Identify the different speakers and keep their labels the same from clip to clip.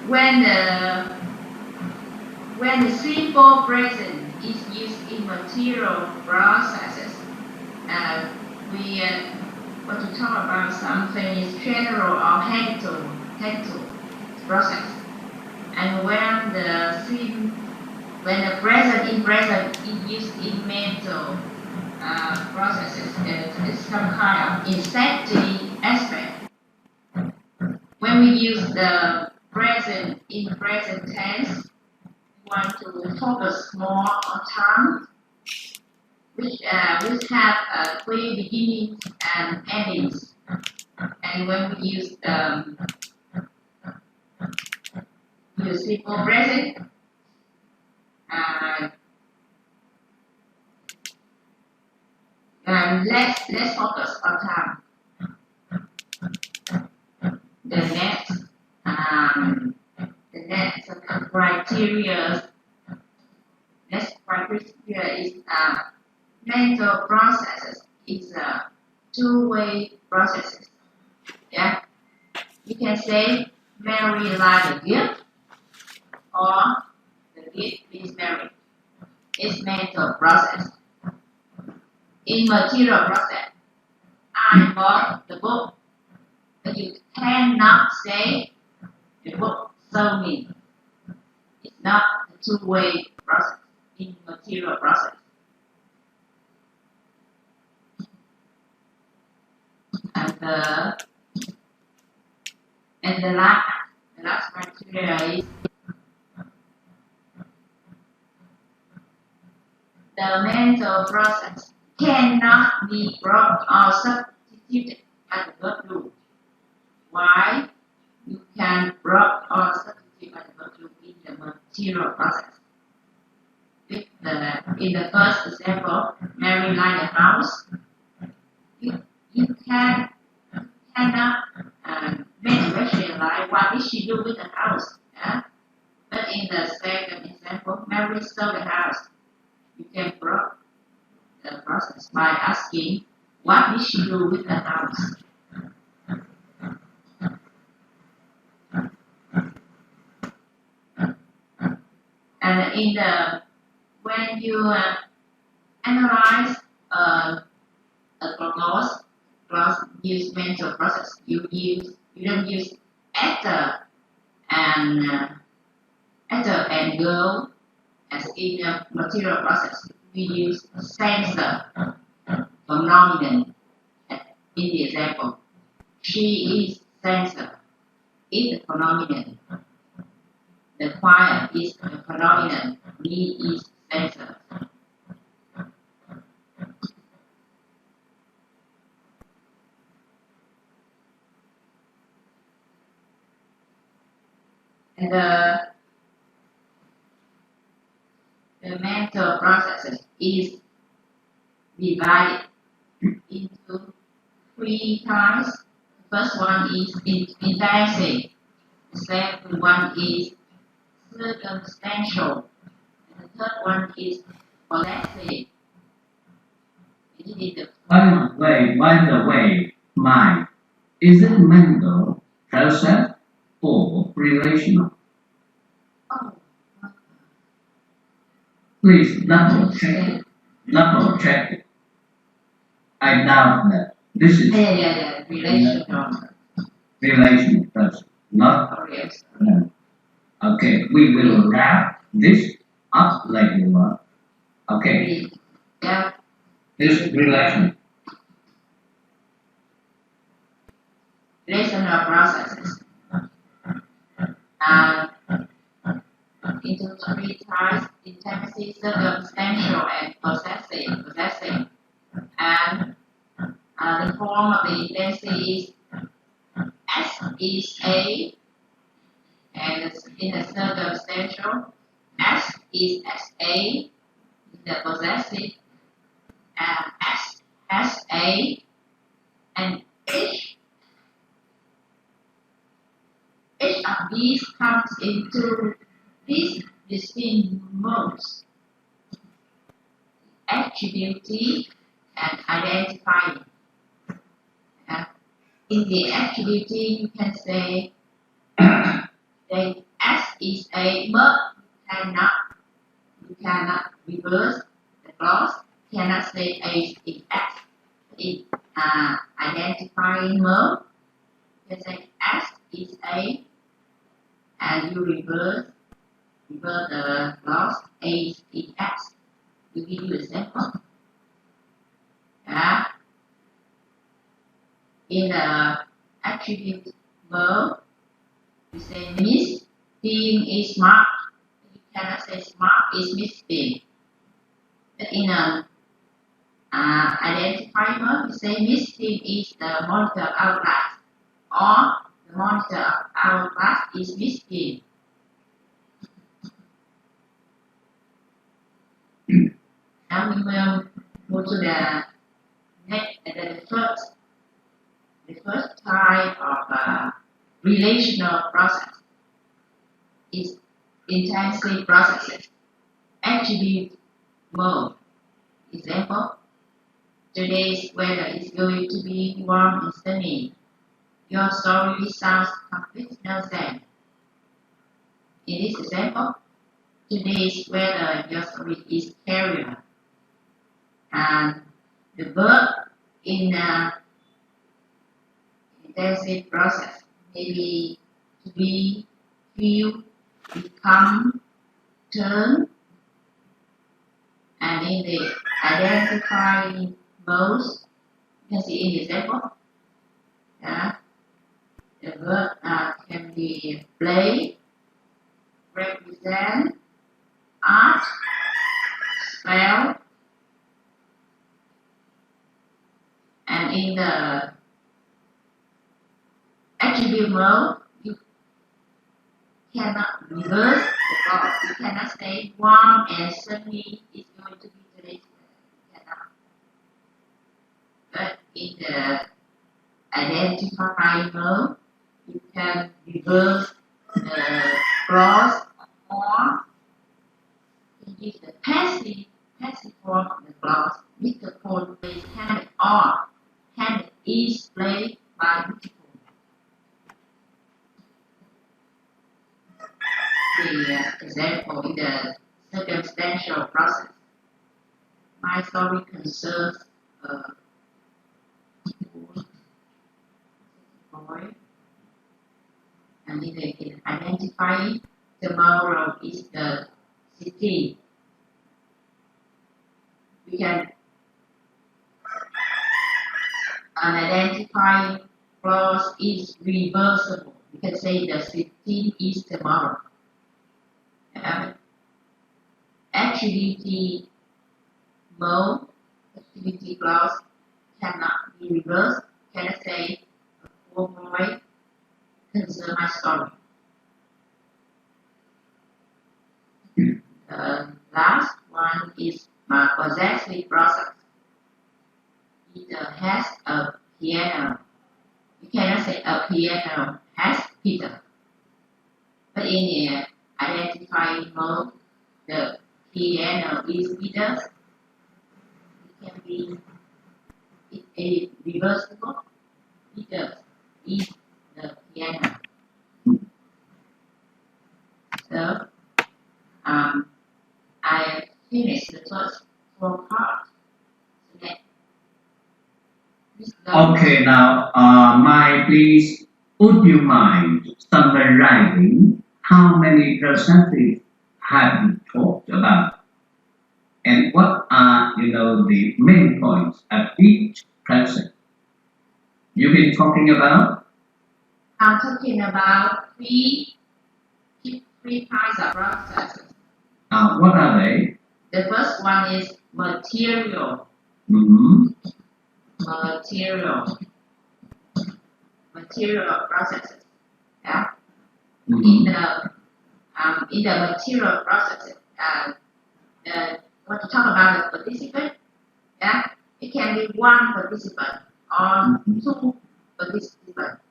Speaker 1: when the simple present is used in material processes, we want to talk about something is general or habitual process. And when the present is used in mental processes, it's some kind of incentive aspect. When we use the present in present tense, we want to focus more on time, which have three beginnings and endings. And when we use the simple present, let's focus on time. The next criteria is mental processes is two-way processes. Yeah, you can say Mary like a gift, or the gift is Mary. It's mental process. In material process, I bought the book, but you cannot say the book sold me. It's not a two-way process in material process. And the last criteria is the mental process cannot be brought or substituted by the verb rule. Why? You can brought or substitute by the verb rule in the material process. In the first example, Mary like a house. You cannot make a question like what did she do with the house? Yeah? But in the second example, Mary sold the house. You can brought the process by asking what did she do with the house? And when you analyze a clause use mental process, you don't use after and go as in a material process. We use sensor phenomenon. In the example, she is sensor, is the phenomenon. The choir is the phenomenon. Me is sensor. And the mental processes is divided into three types. The first one is intensive. The second one is circumstantial. And the third one is possessive.
Speaker 2: By the way, mind, is it mental, process, or relational?
Speaker 1: Oh.
Speaker 2: Please double check it. I doubt that this is relational process, not.
Speaker 1: Oh, yes.
Speaker 2: Okay, we will wrap this up later. Okay.
Speaker 1: Yeah.
Speaker 2: This relational
Speaker 1: processes into three types: intensive, circumstantial, and possessive. And the form of the intensive is S is A, and in the circumstantial, S is SA. In the possessive, S SA, and each of these comes into these distinct modes: attributing and identifying. In the attributing, you can say they is a verb. You cannot reverse the clause. Cannot say S is S. It identifying verb. You can say S is A, and you reverse the clause A is S. We give you example. In the attribute verb, we say Miss Tim is smart. You cannot say smart is Miss Tim. But in an identifier verb, we say Miss Tim is the monitor of our class, or the monitor of our class is Miss Tim. Now we will move to the next, the first type of relational process is intensive processes. Attribute mode. Example: today's weather is going to be warm and sunny. Your story sounds complete nonsense. In this example, today's weather, your story is carrier. And the verb in intensive process maybe to be, feel, become, turn, and in the identifying modes, you can see in the example, the verb can be play, represent, art, spell, and in the attribute mode, you cannot reverse the clause. You cannot say warm and sunny is going to be today's weather. You cannot. But in the identifying mode, you can reverse the clause or use the passive form of the clause. Mr. Paul plays handed, or handed is played by Mr. The example in the circumstantial process. My story concerns a boy, and in identifying tomorrow is the city. We can an identifying clause is reversible. We can say the city is tomorrow. Activity mode, activity clause cannot be reversed. Cannot say a poor boy concern my story. The last one is my possessive process. It has a piano. You cannot say a piano has Peter. But in the identifying mode, the piano is Peter's. It can be reversible. Peter is the piano. So, I finished the first 4 parts.
Speaker 2: Okay, now, please, would you mind summarizing how many processes have you talked about? And what are, the main points of each process? You've been talking about?
Speaker 1: I'm talking about three kinds of processes.
Speaker 2: What are they?
Speaker 1: The first one is material. Material processes. Yeah. In the material processes, when you talk about the participant, yeah, it can be one participant or 2 participants.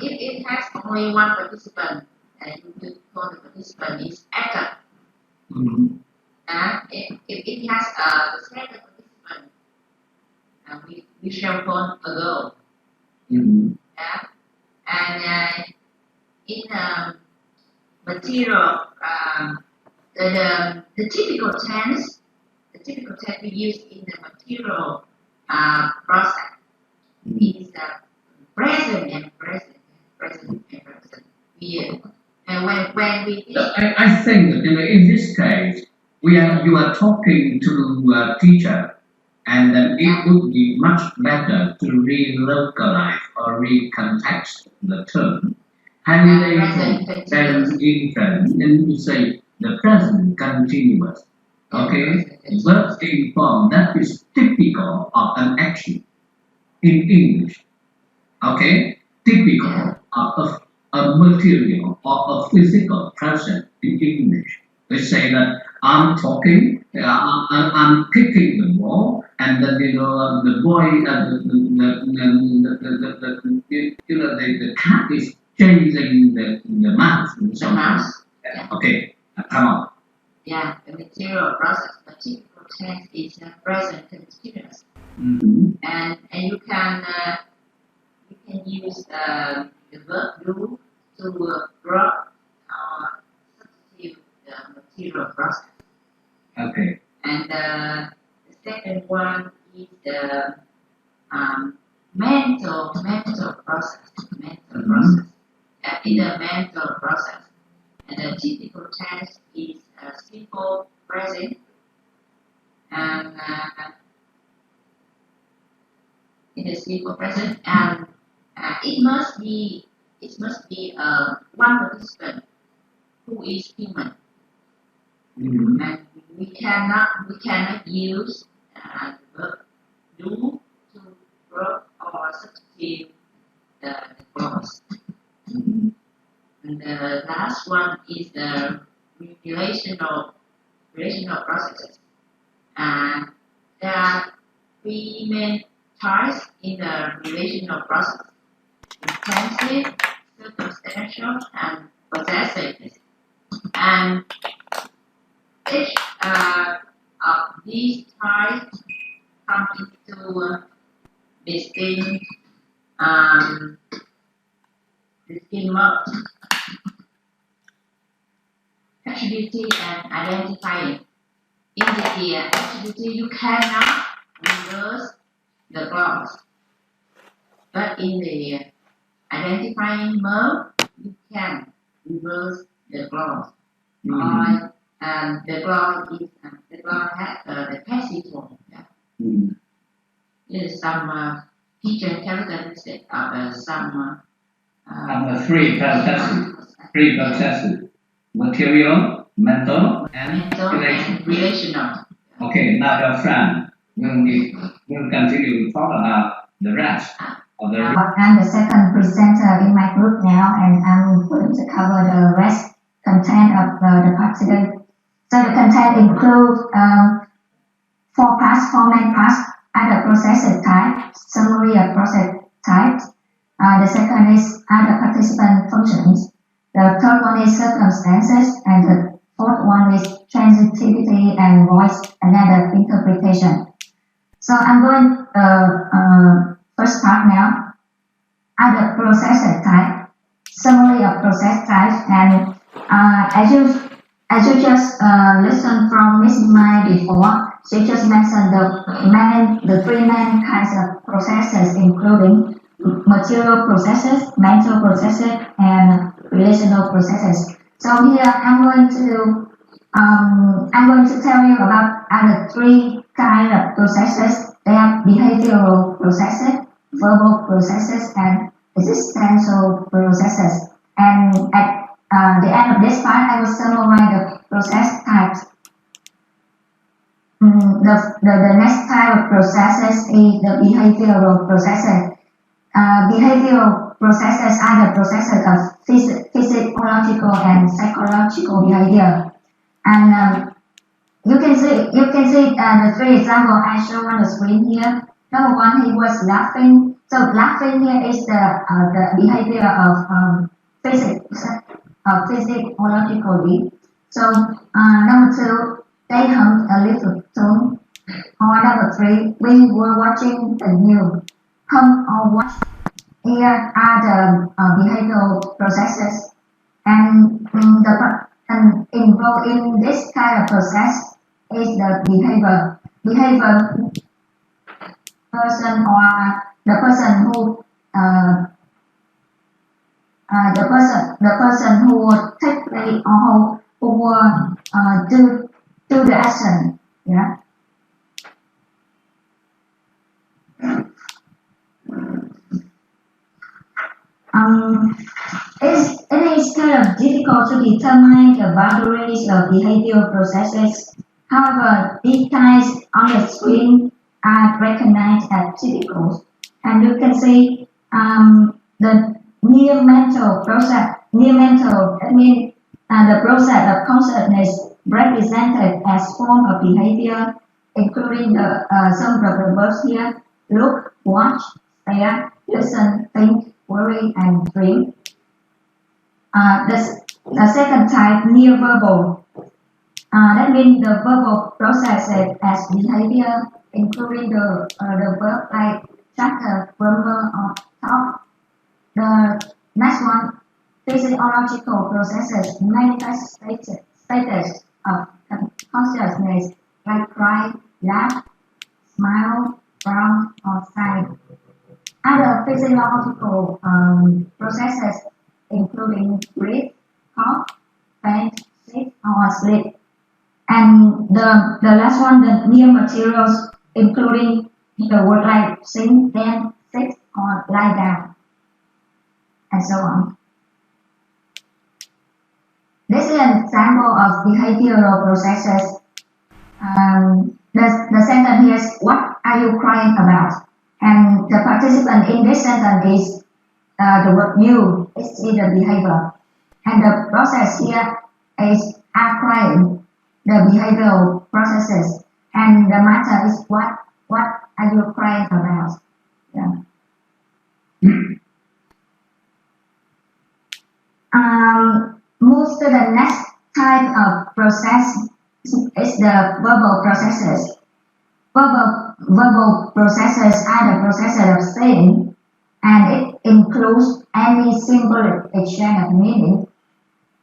Speaker 1: If it has only one participant, and you could call the participant is actor. If it has the second participant, we shall call a girl. Yeah. And in material, the typical tense, we use in the material process is present and present and present and present. Yeah. And when we
Speaker 2: I think that in this case, you are talking to a teacher, and then it would be much better to relocalize or recontext the term. Highlighting then infant, then you say the present continuous. Okay, verb in form that is typical of an action in English. Okay, typical of a material or a physical present in English. We say that I'm talking, I'm kicking the ball, and then the boy, the cat is chasing the mouse.
Speaker 1: The mouse.
Speaker 2: Okay, come on.
Speaker 1: Yeah, the material process, the typical tense is present continuous, and you can use the verb do to drop or substitute the material process.
Speaker 2: Okay.
Speaker 1: And the second one is the mental process. In the mental process, and the typical tense is simple present, and in the simple present, and it must be one participant who is human, and we cannot use the verb do to drop or substitute the clause. And the last one is the relational processes. And there are three main types in the relational process: intensive, circumstantial, and possessive. And each of these types come into distinct modes. Attributing and identifying. In the attributing, you cannot reverse the clause, but in the identifying mode, you can reverse the clause. Or the clause has the passive form. There is some feature characteristic of some
Speaker 2: three processes: material, mental, and
Speaker 1: relational.
Speaker 2: Okay, now your friend will continue to talk about the rest of the.
Speaker 3: I'm the second presenter in my group now, and I'm going to cover the rest content of the participant. So the content includes four main parts: other process type, summary of process types. The second is other participant functions. The third one is circumstances, and the fourth one is transitivity and voice another interpretation. So I'm going first part now. Other process type, summary of process types, and as you just listened from Miss Mai before, she just mentioned the three main kinds of processes, including material processes, mental processes, and relational processes. So here I'm going to tell you about other three kinds of processes. They are behavioral processes, verbal processes, and existential processes. And at the end of this part, I will summarize the process types. The next type of processes is the behavioral processes. Behavioral processes are the processes of physiological and psychological behavior. And you can see the three examples I show on the screen here. Number one, he was laughing. So laughing here is the behavior of physiologically. So number two, they hummed a little tune. Or number three, we were watching the news. Hum or watch. Here are the behavioral processes. And and involved in this kind of process is the behavior person or the person who the person who take the or who do the action. Yeah. It is kind of difficult to determine the boundaries of behavioral processes. However, these kinds on the screen are recognized as typical, and you can see the near mental process. Near mental, that means the process of consciousness represented as form of behavior, including some of the verbs here: look, watch, stare, listen, think, worry, and dream. The second type, near verbal, that means the verbal processes as behavior, including the verb like chatter, murmur, or talk. The next one, physiological processes manifest status of consciousness like cry, laugh, smile, frown, or sigh. Other physiological processes including breathe, cough, faint, sick, or sleep. And the last one, the new materials, including the word like sing, dance, sit, or lie down, and so on. This is an example of behavioral processes. The sentence here is, what are you crying about? And the participant in this sentence is the word you, is the behavior. And the process here is are crying, the behavioral processes. And the matter is what are you crying about? Yeah. Move to the next type of process is the verbal processes. Verbal processes are the processes of saying, and it includes any symbolic exchange of meaning.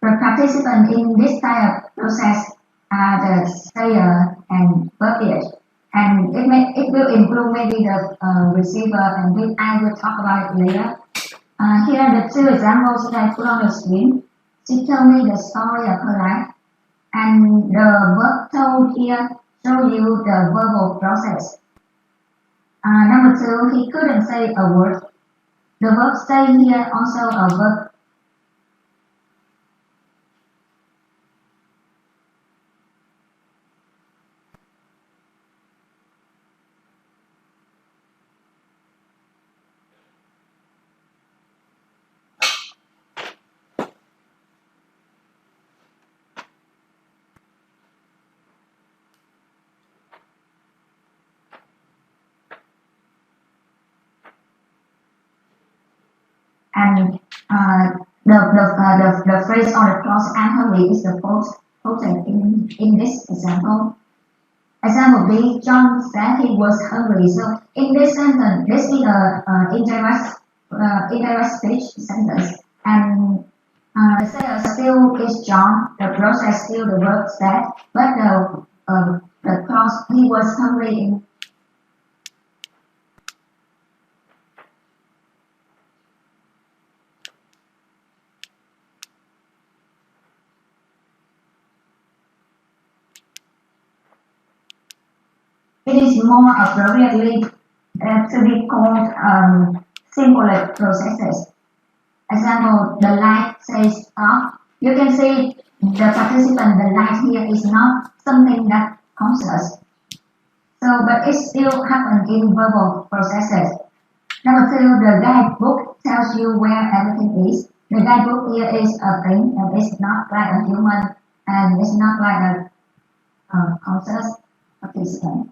Speaker 3: The participants in this type of process are the sayer and verbiage, and it will include maybe the receiver, and I will talk about it later. Here are the two examples that I put on the screen. She told me the story of her life, and the verb told here show you the verbal process. Number two, he couldn't say a word. The verb say here also a verb. And the phrase on the clause "I'm hungry" is the quoted in this example. Example B, John said he was hungry. So in this sentence, this is a indirect speech sentence, and the sayer still is John. The process still the verb said, but the clause he was hungry in. It is more appropriately to be called symbolic processes. Example, the light says stop. You can see the participant, the light here is not something that conscious. So, but it still happens in verbal processes. Number two, the guidebook tells you where everything is. The guidebook here is a thing, and it's not like a human, and it's not like a conscious participant.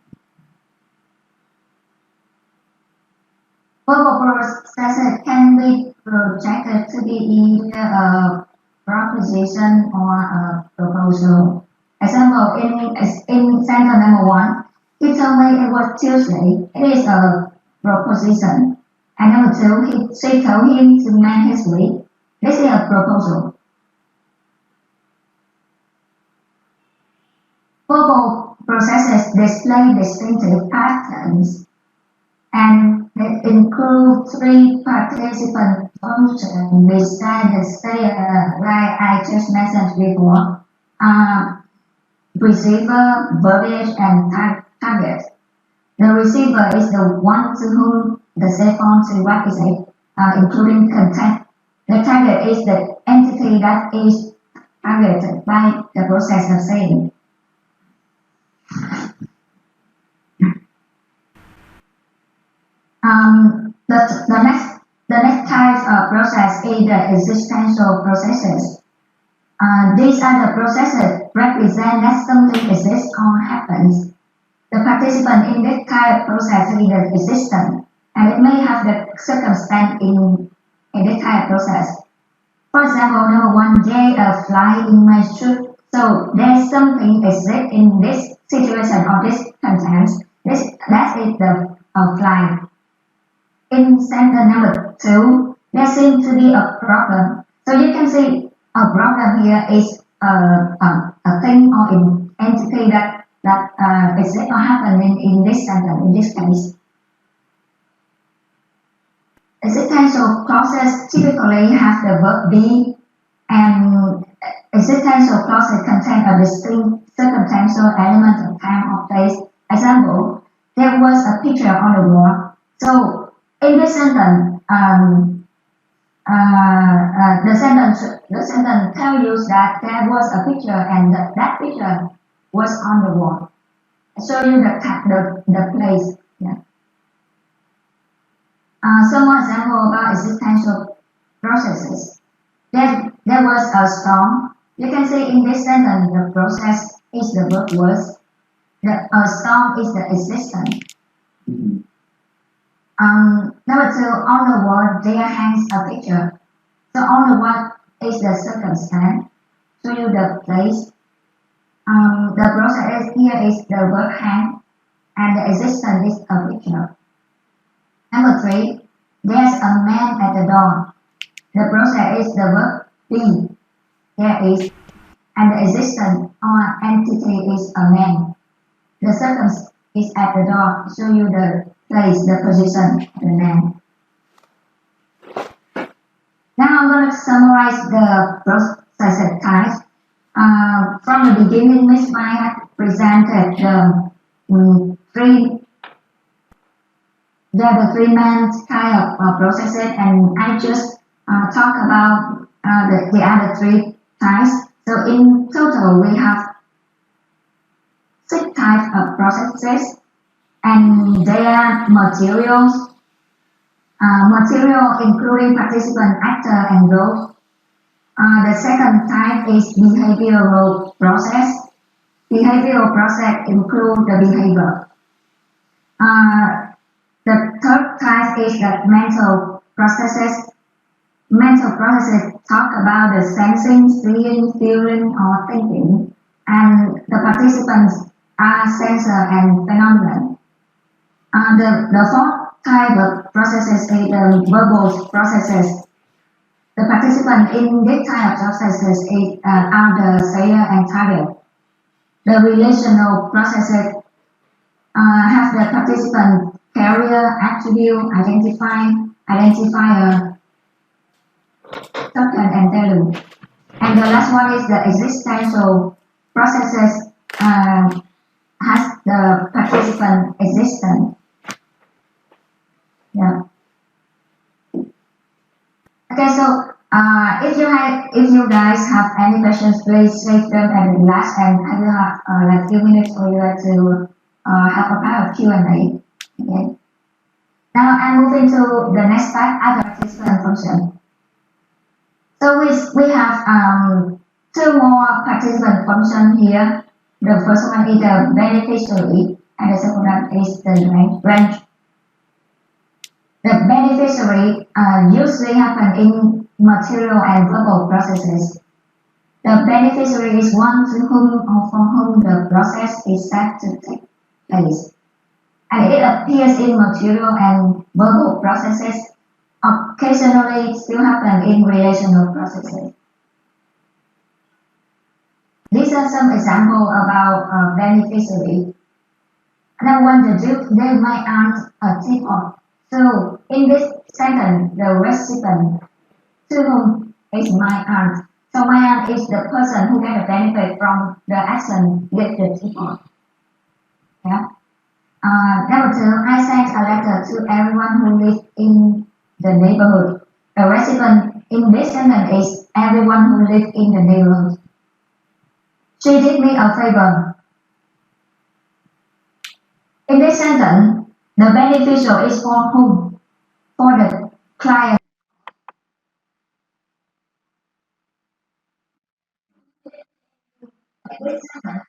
Speaker 3: Verbal processes can be projected to be either a proposition or a proposal. Example, in sentence number one, he told me it was Tuesday. It is a proposition. And number two, she told him to make his sleep. This is a proposal. Verbal processes display distinctive patterns, and it includes three participant functions which like I just mentioned before, receiver, verbiage, and target. The receiver is the one to whom the safe to what is it, including content. The target is the entity that is targeted by the process of saying. The next type of process is the existential processes. These are the processes represent that something exists or happens. The participant in this type of process is the existent, and it may have the circumstance in this type of process. For example, number one, there a fly in my shoe. So there's something exists in this situation or this context. That is the fly. In sentence number two, there seems to be a problem. So you can see a problem here is a thing or an entity that exists or happening in this sentence, in this case. Existential clauses typically have the verb be, and existential clauses contain a distinct circumstantial element of time or place. Example, there was a picture on the wall. So in this sentence, the sentence tells you that there was a picture and that picture was on the wall. I show you the place. Yeah. Some more example about existential processes. There was a storm. You can see in this sentence the process is the verb was. A storm is the existence. Number two, on the wall there hangs a picture. So on the wall is the circumstance. Show you the place. The process here is the verb hang, and the existence is a picture. Number three, there's a man at the door. The process is the verb be. There is, and the existence or entity is a man. The circumstance is at the door. Show you the place, the position of the man. Now I'm going to summarize the process types. From the beginning, Ms. Mai had presented the three main kind of processes, and I just talk about the other three types. So in total, we have 6 types of processes, and their materials. Material including participant, actor, and role. The second type is behavioral process. Behavioral process include the behavior. The third type is the mental processes. Mental processes talk about the sensing, seeing, feeling, or thinking, and the participants are sensor and phenomenon. The fourth type of processes is the verbal processes. The participant in this type of processes are the sayer and target. The relational processes have the participant carrier, attribute, identifier, token, and value. And the last one is the existential processes has the participant existence. Yeah. Okay, so if you guys have any questions, please save them at the last, and I will have like few minutes for you to have a part of Q&A. Okay. Now I'm moving to the next part, other participant function. So we have 2 more participant functions here. The first one is the beneficiary, and the second one is the range. The beneficiary usually happen in material and verbal processes. The beneficiary is one to whom or for whom the process is set to take place. And it appears in material and verbal processes. Occasionally, it still happens in relational processes. This is some example about beneficiary. Number one, the Duke, they might ask a tip off. So in this sentence, the recipient to whom is my aunt. So my aunt is the person who get the benefit from the action with the tip off. Yeah. Number two, I sent a letter to everyone who lives in the neighborhood. The recipient in this sentence is everyone who lives in the neighborhood. She did me a favor. In this sentence, the beneficial is for whom? For the client. In this sentence,